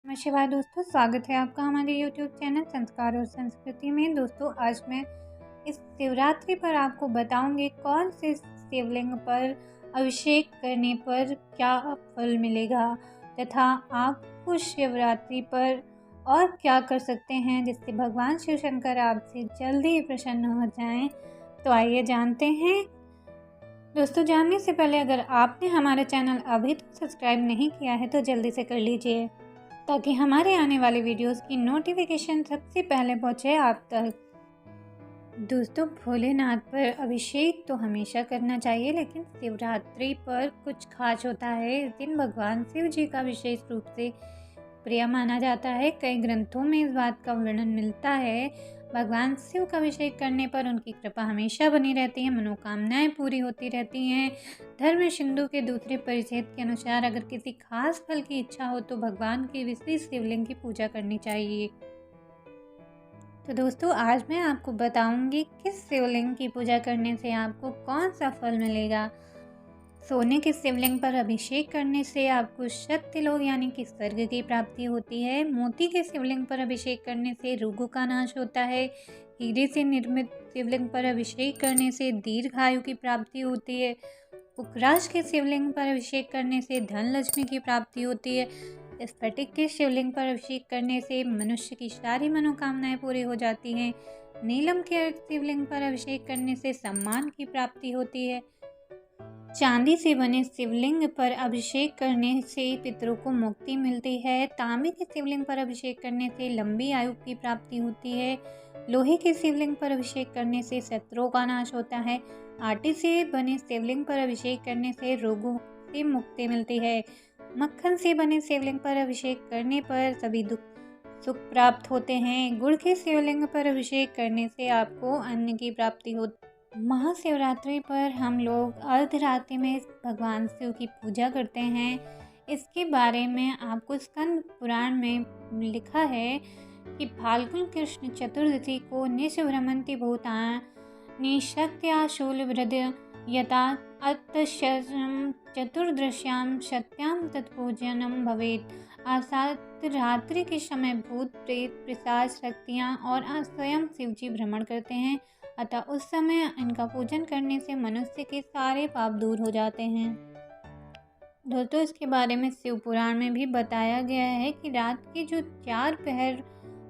नमस्कार दोस्तों, स्वागत है आपका हमारे YouTube चैनल संस्कार और संस्कृति में। दोस्तों, आज मैं इस शिवरात्रि पर आपको बताऊंगी कौन से शिवलिंग पर अभिषेक करने पर क्या फल मिलेगा तथा आप उस शिवरात्रि पर और क्या कर सकते हैं जिससे भगवान शिव शंकर आपसे जल्दी ही प्रसन्न हो जाएं। तो आइए जानते हैं। दोस्तों, जानने से पहले अगर आपने हमारा चैनल अभी तक सब्सक्राइब नहीं किया है तो जल्दी से कर लीजिए ताकि हमारे आने वाले वीडियोस की नोटिफिकेशन सबसे पहले पहुंचे आप तक। दोस्तों, भोलेनाथ पर अभिषेक तो हमेशा करना चाहिए, लेकिन शिवरात्रि पर कुछ खास होता है। इस दिन भगवान शिव जी का विशेष रूप से प्रिय माना जाता है। कई ग्रंथों में इस बात का वर्णन मिलता है। भगवान शिव का अभिषेक करने पर उनकी कृपा हमेशा बनी रहती है, मनोकामनाएं पूरी होती रहती हैं। धर्म सिंधु के दूसरे परिच्छेद के अनुसार अगर किसी खास फल की इच्छा हो तो भगवान के विशेष शिवलिंग की पूजा करनी चाहिए। तो दोस्तों, आज मैं आपको बताऊंगी किस शिवलिंग की पूजा करने से आपको कौन सा फल मिलेगा। सोने के शिवलिंग पर अभिषेक करने से आपको शक्ति लोक यानी कि स्वर्ग की प्राप्ति होती है। मोती के शिवलिंग पर अभिषेक करने से रोगों का नाश होता है। हीरे से निर्मित शिवलिंग पर अभिषेक करने से दीर्घायु की प्राप्ति होती है। पुखराज के शिवलिंग पर अभिषेक करने से धन लक्ष्मी की प्राप्ति होती है। स्फटिक के शिवलिंग पर अभिषेक करने से मनुष्य की सारी मनोकामनाएं पूरी हो जाती हैं। नीलम के शिवलिंग पर अभिषेक करने से सम्मान की प्राप्ति होती है। चांदी से बने शिवलिंग पर अभिषेक करने से पितरों को मुक्ति मिलती है। तांबे के शिवलिंग पर अभिषेक करने से लंबी आयु की प्राप्ति होती है। लोहे के शिवलिंग पर अभिषेक करने से शत्रुओं का नाश होता है। आटे से बने शिवलिंग पर अभिषेक करने से रोगों से मुक्ति मिलती है। मक्खन से बने शिवलिंग पर अभिषेक करने पर सभी सुख प्राप्त होते हैं। गुड़ के शिवलिंग पर अभिषेक करने से आपको अन्न की प्राप्ति होती है। महाशिवरात्रि पर हम लोग अर्धरात्रि में भगवान शिव की पूजा करते हैं। इसके बारे में आपको स्कंद पुराण में लिखा है कि फाल्गुन कृष्ण चतुर्दशी को निशभ्रमंति भूतानि शक्त्या शूलभृद यथा अतशम चतुर्दश्याम सत्याम तत्पूजनम भवेत्। अर्थात रात्रि के समय भूत प्रेत पिशाच शक्तियाँ और स्वयं शिव जी भ्रमण करते हैं, अतः उस समय इनका पूजन करने से मनुष्य के सारे पाप दूर हो जाते हैं। दोस्तों, इसके बारे में शिव पुराण में भी बताया गया है कि रात के जो 4 पहर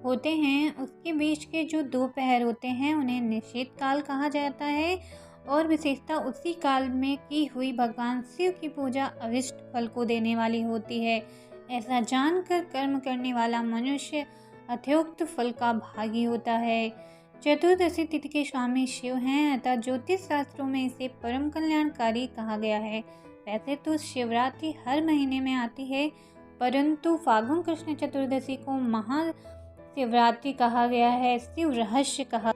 होते हैं उसके बीच के जो 2 पहर होते हैं उन्हें निषेध काल कहा जाता है और विशेषता उसी काल में की हुई भगवान शिव की पूजा अभिष्ट फल को देने वाली होती है। ऐसा जानकर कर्म करने वाला मनुष्य अत्युक्त फल का भागी होता है। चतुर्दशी तिथि के स्वामी शिव हैं, अतः ज्योतिष शास्त्रों में इसे परम कल्याणकारी कहा गया है। वैसे तो शिवरात्रि हर महीने में आती है, परंतु फाल्गुन कृष्ण चतुर्दशी को महाशिवरात्रि कहा गया है। शिव रहस्य कहा।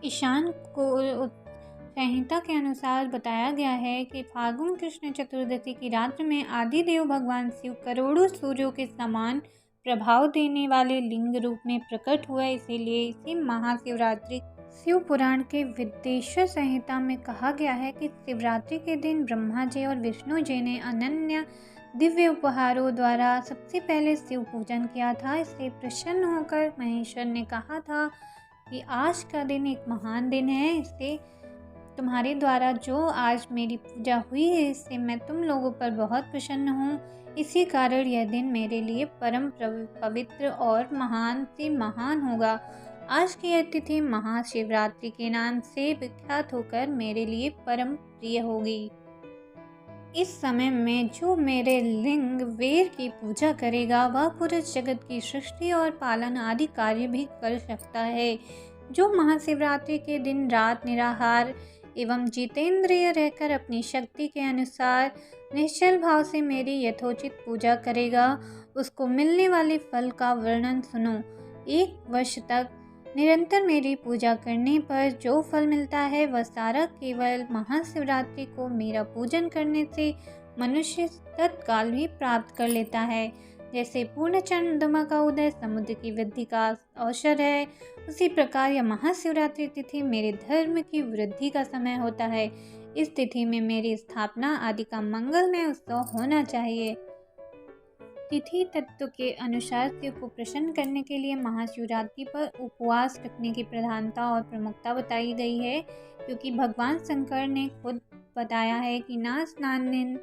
ईशान को संहिता के अनुसार बताया गया है कि फाल्गुन कृष्ण चतुर्दशी की रात्रि में आदिदेव भगवान शिव करोड़ों सूर्यों के समान प्रभाव देने वाले लिंग रूप में प्रकट हुआ, इसीलिए इसी महाशिवरात्रि। शिव पुराण के विद्येश्वर संहिता में कहा गया है कि शिवरात्रि के दिन ब्रह्मा जी और विष्णु जी ने अनन्य दिव्य उपहारों द्वारा सबसे पहले शिव पूजन किया था। इससे प्रसन्न होकर महेश्वर ने कहा था कि आज का दिन एक महान दिन है, इससे तुम्हारे द्वारा जो आज मेरी पूजा हुई है इससे मैं तुम लोगों पर बहुत प्रसन्न हूँ। इसी कारण यह दिन मेरे लिए परम पवित्र और महान से महान होगा। आज की यह तिथि महाशिवरात्रि के नाम से विख्यात होकर मेरे लिए परम प्रिय होगी। इस समय में जो मेरे लिंग वेर की पूजा करेगा वह पूरे जगत की सृष्टि और पालन आदि कार्य भी कर सकता है। जो महाशिवरात्रि के दिन रात निराहार एवं जितेंद्रिय रहकर अपनी शक्ति के अनुसार निश्चल भाव से मेरी यथोचित पूजा करेगा, उसको मिलने वाले फल का वर्णन सुनो। 1 वर्ष तक निरंतर मेरी पूजा करने पर जो फल मिलता है वह सारा केवल महाशिवरात्रि को मेरा पूजन करने से मनुष्य तत्काल ही प्राप्त कर लेता है। जैसे पूर्ण चंद्रमा का उदय समुद्र की वृद्धि का अवसर है, उसी प्रकार यह महाशिवरात्रि तिथि मेरे धर्म की वृद्धि का समय होता है। इस तिथि में मेरी स्थापना आदि का मंगलमय उत्सव होना चाहिए। तिथि तत्व के अनुसार शिव को प्रसन्न करने के लिए महाशिवरात्रि पर उपवास रखने की प्रधानता और प्रमुखता बताई गई है, क्योंकि भगवान शंकर ने खुद बताया है कि ना स्नानेन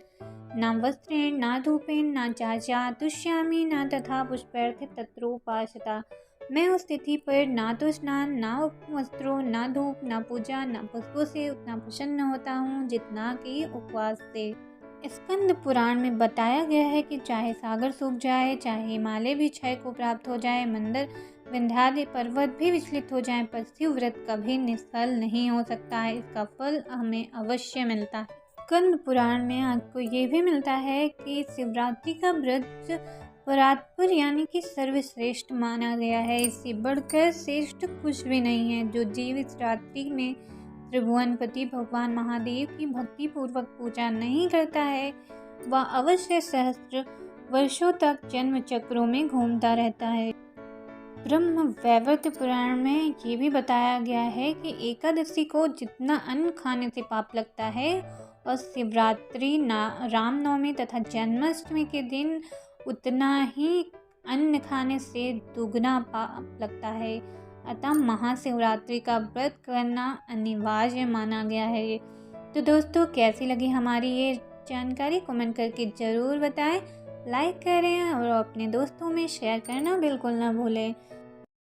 ना वस्त्रेण ना धूपेन ना चाचा तुष्यामि ना तथा पुष्पैर्थ तत्रोपासता। मैं उस तिथि पर ना तो स्नान, ना वस्त्रों, ना धूप, ना पूजा, ना पुष्पों से उतना प्रसन्न होता हूँ जितना कि उपवास से। स्कंद पुराण में बताया गया है कि चाहे सागर सूख जाए, चाहे हिमालय भी क्षय को प्राप्त हो जाए, मंदिर विंध्यादि पर्वत भी विचलित हो जाए, पर शिव व्रत कभी निष्फल नहीं हो सकता है। इसका फल हमें अवश्य मिलता है। स्कंद पुराण में आपको ये भी मिलता है कि शिवरात्रि का व्रत परात्पर यानी कि सर्वश्रेष्ठ माना गया है। इससे बढ़कर श्रेष्ठ कुछ भी नहीं है। जो जीव इस रात्रि में त्रिभुवनपति भगवान महादेव की भक्ति पूर्वक पूजा नहीं करता है, वह अवश्य सहस्त्र वर्षों तक जन्म चक्रों में घूमता रहता है। ब्रह्म वैवर्त पुराण में ये भी बताया गया है कि एकादशी को जितना अन्न खाने से पाप लगता है, और शिवरात्रि, रामनवमी तथा जन्माष्टमी के दिन उतना ही अन्न खाने से दुगना पाप लगता है। अतः महाशिवरात्रि का व्रत करना अनिवार्य माना गया है। तो दोस्तों, कैसी लगी हमारी ये जानकारी कमेंट करके ज़रूर बताएं। लाइक करें और अपने दोस्तों में शेयर करना बिल्कुल ना भूलें।